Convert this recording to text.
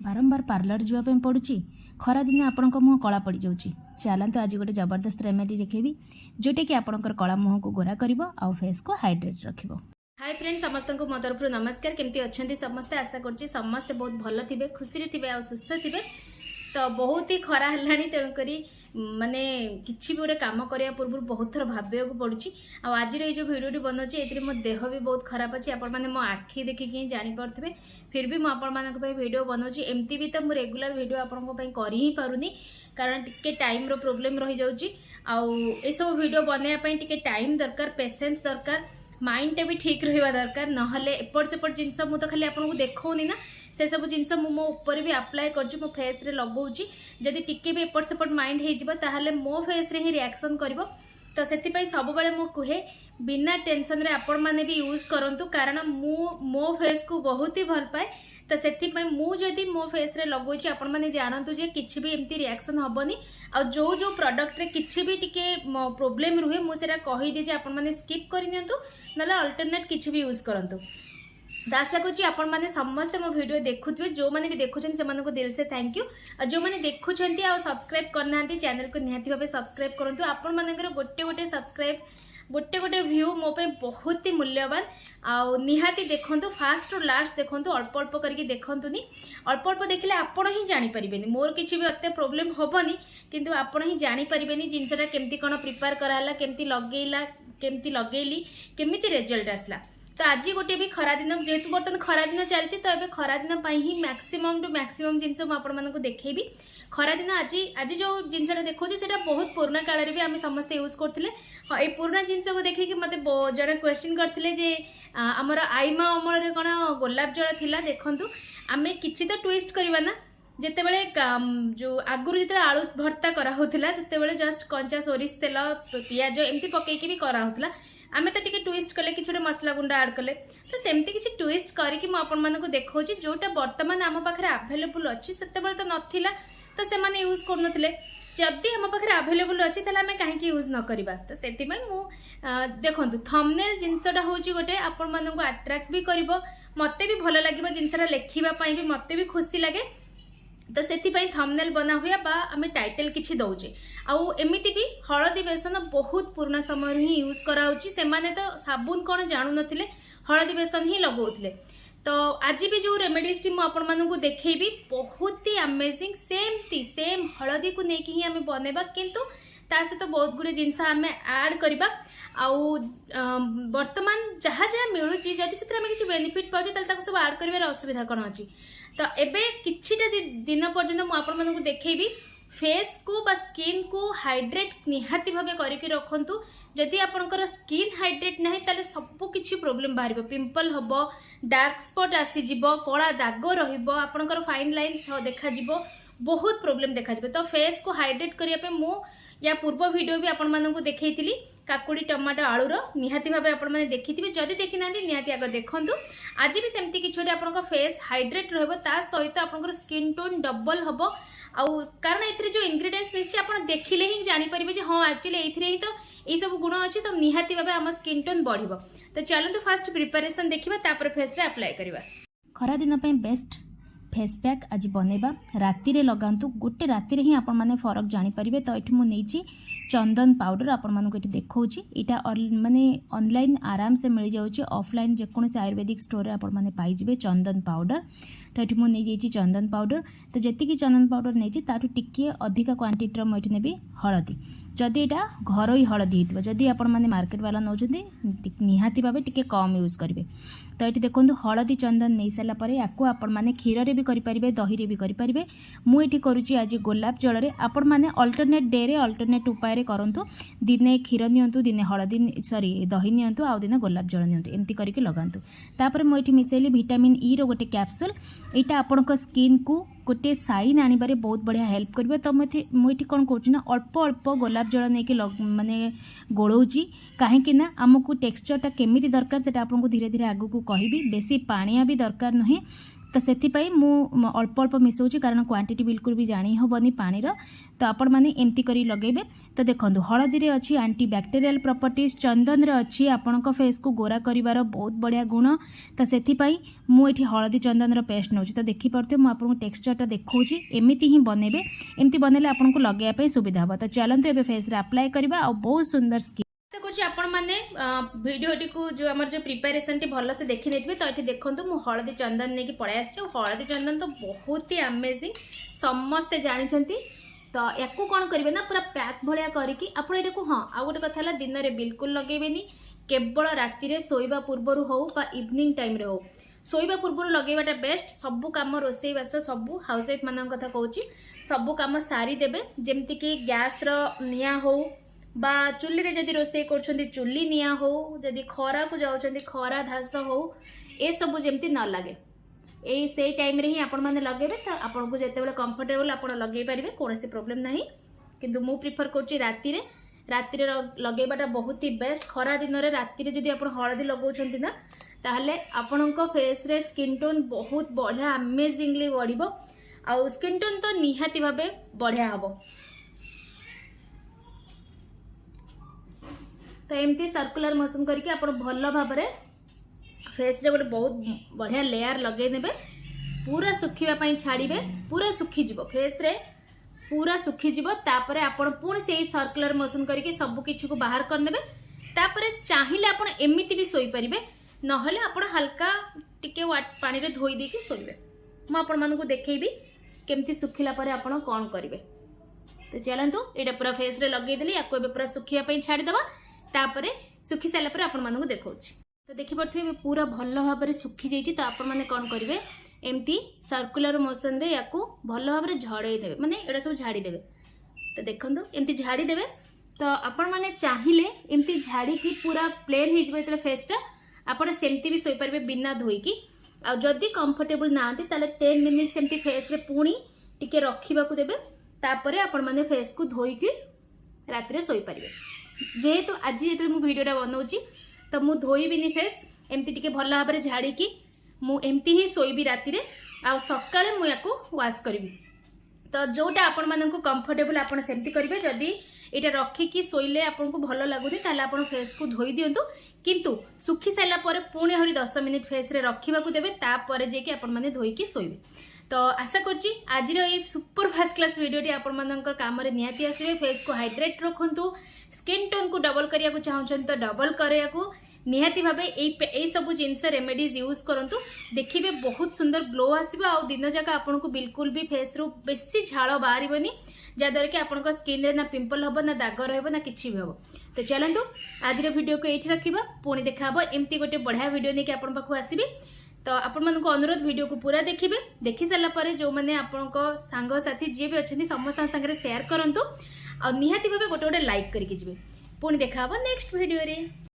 बारंबार पार्लर जावाई पड़ुची खरा दिन आपण मुह कला पड़ जाऊँगी। चलते आज गोटे जबरदस्त रेमेडी देखेबी जोटा कि आपंकर कला मुह को गोरा कर फेस को हाइड्रेट रख। हाय फ्रेंड, समस्त को मो तरफ नमस्कार। केमती अच्छा समस्ते? आशा कर समस्ते बहुत भल थे, खुशी थे आ सुस्थ थे। तो बहुत ही खरा है तेणुक माने किसी भी गोटे कम करने पूर्व बहुत थर भाविया पड़ी। आज जो भिडियोटी बनाऊँगी ये मो देह भी बहुत खराब अच्छी। आपण मैंने मो आखि देखिकी जापे फिर भी मुझे भिडियो बनाऊँगी। एमती भी तो मुझे रेगुलर भिडियो आपण कर ही पारुनी कारण टिके टाइम रो प्रोब्लेम रही जाऊँगी। आउ सब भिडियो बनवाई टिके टाइम दरकार, पेशेंस दरकार, माइंड भी ठीक रहा दरकार। नहले एपट सेपट जिनस मुझे खाली आपको देखनी ना से सब जिनस मो ऊपर भी अप्लाई कर मो फेस रे लगाऊँगी। जदि टिके भी एपट सेपट माइंड हो मो फेस रे ही रिएक्शन करिवो। तो से सब बेले मु कहे बिना टेंशन रे आपण माने भी यूज करंतु कारण मो फेस को बहुत ही भल पाए। तो से मुझे मो फेस रे लगोची आपण माने जानतु जे किछि भी एमती रिएक्शन हबनी। आ जो जो प्रोडक्ट रे किछि भी टिके प्रॉब्लम रुहे मु सेरा कहि दे जे आपण माने स्किप करि नियंतु नला अल्टरनेट किछि भी यूज करंतु। आशा करुँची आपण मैंने समस्ते मो वीडियो देखुए, जो मैंने भी देखुं से दिल से थैंक यू। जो मैंने देखुं सब्सक्राइब करना चैनल को निहाती भाव सब्सक्राइब करूँ। आपण मानकर गोटे गोटे सब्सक्राइब गोटे गोटे व्यू मो पे बहुत ही मूल्यवान। आउ निहाती देखंतु फास्ट और लास्ट देखंतु, अल्प अल्प करके देखंतुनी। अल्प अल्प देखले आपण ही जानि परिबेनी मोर किछि भी अत्ते प्रॉब्लम होबनी, किंतु आपण ही जानि परिबेनी जिनसटा केमती कोन प्रिपेयर कराला, केमती लगेइला, केमती लगेइली, केमिति रिजल्ट आसला। तो आज गोटे भी खरा दिन जेहेतु बर्तमान खरा दिन चलती तो ये खरा दिन ही मैक्सिमम टू मैक्सिमम जिनस मुझे देखी। खरा दिन आज आज जो जिनसा देखा से बहुत पुराना काल भी आम समस्ते यूज करते। हाँ, ये पुराना जिनस को देखिए मत जड़े क्वेश्चन करते जे आमर आईमा अमल कौन गोलाप जल थिला। देखूँ आम कि तो ट्विस्ट करवा ना जिते बड़े जो आगुरी जो आलू भर्ता कराला से जस्ट कंचा सोरिष तेल पियाज एमती पकईकी भी कराला। आम तो टिके ट्विस्ट कले कि मसला गुंडा आड कले तो सेमती किसी ट्विस्ट करके मुझे देखा जोटा बर्तमान आम पाखे आभेलेबुल अच्छी से तो नाला तो से यूज करुले। जदि आम पाखे आभेलेबुल अच्छी आम कहीं यूज न करवा। तो से देखो थंबनेल जिनसटा हूँ गोटे आपण मानक अट्राक्ट भी कर मत भी भल लगे जिनसा लिखापी भी मत भी खुशी लगे। तो से थंबनेल बना हुआ बा आम टाइटल किछि दौचे। आउ एमिति भी हलदी बेसन बहुत पुराना समय ही यूज कराउछि। से माने तो साबुन कौन जानू नथिले, हलदी बेसन ही लगौथिले। तो आज भी जो रेमेडीज टी आपण मानकु देखैबी बहुत ही अमेजिंग सेम हलदी को लेकिन ही आम बनेबा, किंतु ता सहित बहुत गुरे जिनस आम ऐड करबा। आउ वर्तमान जहाँ जहाँ मिलूची जदि से किसी बेनिफिट पाउचे ताल सब ऐड करिवार असुविधा कौन अच्छी। तो एबे किछिटा दिन पर्यंत मुझे देखी फेस को बा स्किन को हाइड्रेट निहाती भाव करके रखंतु। जदि आपनकर स्किन हाइड्रेट नहीं ताले सब किछि प्रॉब्लम बाहर, पिंपल हम, डार्क स्पॉट आसीजिवो, कला दाग रहिबो, आपनकर फाइन लाइन्स देखा जिवो, बहुत प्रॉब्लम देखा जिवो। तो फेस को हाइड्रेट करिया पे मु या पूर्व वीडियो भी आपण मानकु देखैतिली काकुड़ी टमाटो आलूर निहाती भाव आपण मैंने देखी थे। जदि देखी ना निहाती आग देखूँ। आज भी सेमती किसी आपन फेस हाइड्रेट रहा सहित आपन स्किन टोन डबल हम। आउ कारण ए जो इंग्रेडिएंट्स मिसी आप देखिले ही जानीपर हाँ एक्चुअली ये तो ये सब गुण अच्छी। तो निहाती भाव आम स्किन टोन बढ़। तो चलते फास्ट प्रिपरेशन देखा फेस रे अप्लाई करवा। खरा दिन बेस्ट फेस पैक आज बनैबा राति रे लगांतु। गोटे राति रे ही आपण माने फरक जानी परिबे। तो एठी मु नेची चंदन पाउडर आपण मानको एठी देखौची। इटा माने ऑनलाइन आराम से मिल जाउची, ऑफलाइन जेकोसी आयुर्वेदिक स्टोर रे आपण माने पाई जिबे चंदन पाउडर। तो एठी मु नै जेची चंदन पाउडर। तो जेतिकी चंदन पाउडर नेची ताठु टिके अधिका क्वांटिटी रो एठी नेबी हळदी। जदि एटा घरोई हळदी हितबो, जदि आपण माने मार्केट वाला नौचंदी निहाती भाबे टिके कम यूज करिवे। तो ये देखो हलदी चंदन नहीं सारा पर आपको आपण मैंने क्षीर रे भी करें, दही रे भी करें। मुझे करुच्ची आज गोलाप जल रे आपण मैंने अल्टरनेट डे रे अल्टरनेट उपाय रे करंतु। दिने क्षीर नियंतु, दिने हलदी सॉरी दही नियंतु, आउ दिने गोलाप जल नियंतु, एमती करके लगांतु। तापर मुझे मिसेली विटामिन ई रो गोटे कैप्सूल। यहाँ आपण स्किन को गोटे साइन आनिबारे बहुत बढ़िया हेल्प करिवो। तो मुझे कौन कहूँ ना अल्प अल्प गोलाप जल नहीं माने गोलौची कहीं आमको टेक्सचरटा केमिति दरकार से आपको धीरे धीरे आगू को कहबी। बेसी पानिया भी दरकार नहीं, तो से अल्प अल्प मिसाऊँ कारण क्वांटिटी बिल्कुल भी जानी हेनी पानी तो आपण मैंने एमती कर लगेबे। तो देखो हलदी अच्छी एंटी बैक्टेरियल प्रॉपर्टीज, चंदन अच्छी आपण फेस को गोरा करिवार बहुत बढ़िया गुण। तो से मुझे हलदी चंदन पेस्ट नौ तो देखिपे मुझे टेक्सचरटा देखा एमती ही बनइबे, एमती बनइले आपको लगेवाई सुविधा हम। तो चलते एवं फेस रे अप्लाई करवा और बहुत सुंदर स्किन आपण मैंने वीडियो को जो आम जो प्रिपेरेसन टी भल से देखी नहीं। तो ये देखो मुझे हलदी चंदन नहीं पड़े आसी, हलदी चंदन तो बहुत ही अमेजिंग समस्ते जानते। तो या कौन करेंगे ना पूरा पैक भाया करके आपको हाँ आउ गोटे कथा दिन में बिल्कुल लगेबेनी, केवल राति शोवा पूर्वर हो इवनिंग टाइम रे हो, शोवा पूर्वर लगेवाटा बेस्ट। सबू कम रोसई बास सबू हाउस वाइफ मान कथा कहूँ सबू कम सारी देबे, जेमती कि गैस निया हो बा चुली रे जदि रोसई कर चुली निया हो, जदि खरा को जाउछंती खरा धास हो, ए सबू जेमती न लगे ए से टाइम रे ही आपण माने लगेबे। तो आपन को जेते बेले कंफर्टेबल आपण लगे पारिबे, कोनोसी प्रॉब्लम नाही। किंतु मु प्रिफर करछि राति रे लगेबाटा बहुत ही बेस्ट। खरा दिन रे राति रे जदि आपण हळदी लगाउछंती ना ताहले आपणको फेस रे स्किन टोन बहुत बढ़िया अमेजिंगली बढ़िबो, आ स्किन टोन तो निहाती भाबे बढ़िया हबो। तो एमती सर्कुलर मोशन करके आप भल भाव फेस रे गोटे बहुत बढ़िया लेयर लगे नेबे, पूरा सुखिबा छाड़िबे, पूरा सुखीजिवो फेस रे पूरा सुखीजिवो। तापरे आपण पुणी से सर्कुलर मोशन करके सब किछु को बाहर करनेबे। तापरे चाहिए आपण एमिति भी सोई परिबे, नहले आपण हल्का टिके पानी रे धोई देकी सोइबे। म आपण मानकु देखैबी केमती सुखिला परे आपण कोन करिवे। तो चलंतु एटा पूरा फेस रे लगै देली, याको एबे पूरा सुखिया पई छाड़ी दबा। तापरे सुखी सारा पर आपण मानकु देखौछि। तो देखि पड़थे पूरा भल भाव में सुखी जाइछि। तो आपण माने कोन करिवे एमती सर्कुलर मोशन रे याकू भल भाव में झड़े देबे, माने एडा सब झाड़ी देबे। तो देखंतु एमती झाड़ी देबे। तो आपण माने चाहिए एमती झाड़ी की पूरा प्लेन हो जबे फेसटा आपण सेमती भी सोई परबे बिना धोईकी। आ जदी कंफर्टेबल नांती ताले 10 मिनिट्स एमती फेस रे पुणी टिके रखिबा को देबे। तापरे आपण माने फेस को धोईकी रात रे सोई परबे। जेहेतु आज जो मुझे भिडियोटा बनाऊँगी तो मुझे धोईबिनी फेस, एमती टिके भल भाव में झाड़ी मुझे ही शोबी राति आ सकाळे मु याको वाश करी। तो जोटा आपण मानकु कंफर्टेबल आपण सेमती करिवे। जदी एटा रखिकी शोइले आपनको भल लागुनी ताले आपण फेस को धोई दियंतु, किंतु सुखी साइला परे पुणी हरि 10 मिनिट फेस रे रखिबा को देबे। तापर जे कि आपण माने धोईकी शोइबे। तो आशा करछि आज ये सुपर फास्ट क्लास वीडियोटी आपण मानकर काम रे नियाती आसीबे। फेस को हाइड्रेट रखंतु, स्किन टोन को डबल करिया को चाहउछन तो डबल करिया को निहाती भाबे ए सब जिनस रेमेडीज यूज करंतु, देखिबे बहुत सुंदर ग्लो आसीबो। आ दिन जाक आपनको बिल्कुल भी फेस रो बेसी झाळ बाहरिबनी, जहाँद्वारा कि आपनको स्किन रे ना पिंपल हबो ना दाग रहबो ना किछि भी हबो। तो चलंतु आज रो वीडियो को एठी रखिबा, पुणी देखा हबो एमती गोटे बढ़िया वीडियो नेकी आपन पाखु आसीबी। तो आपण मानक अनुरोध वीडियो को पूरा देखिबे, देखि सारा परे जो माने आपनको सांग साथी जे भी अछनी समस्त संगे शेयर करंतु, और निहाती भाबे गोटे गोटे लाइक करके जिवे। पुणी देखा हबो नेक्स्ट वीडियो रे।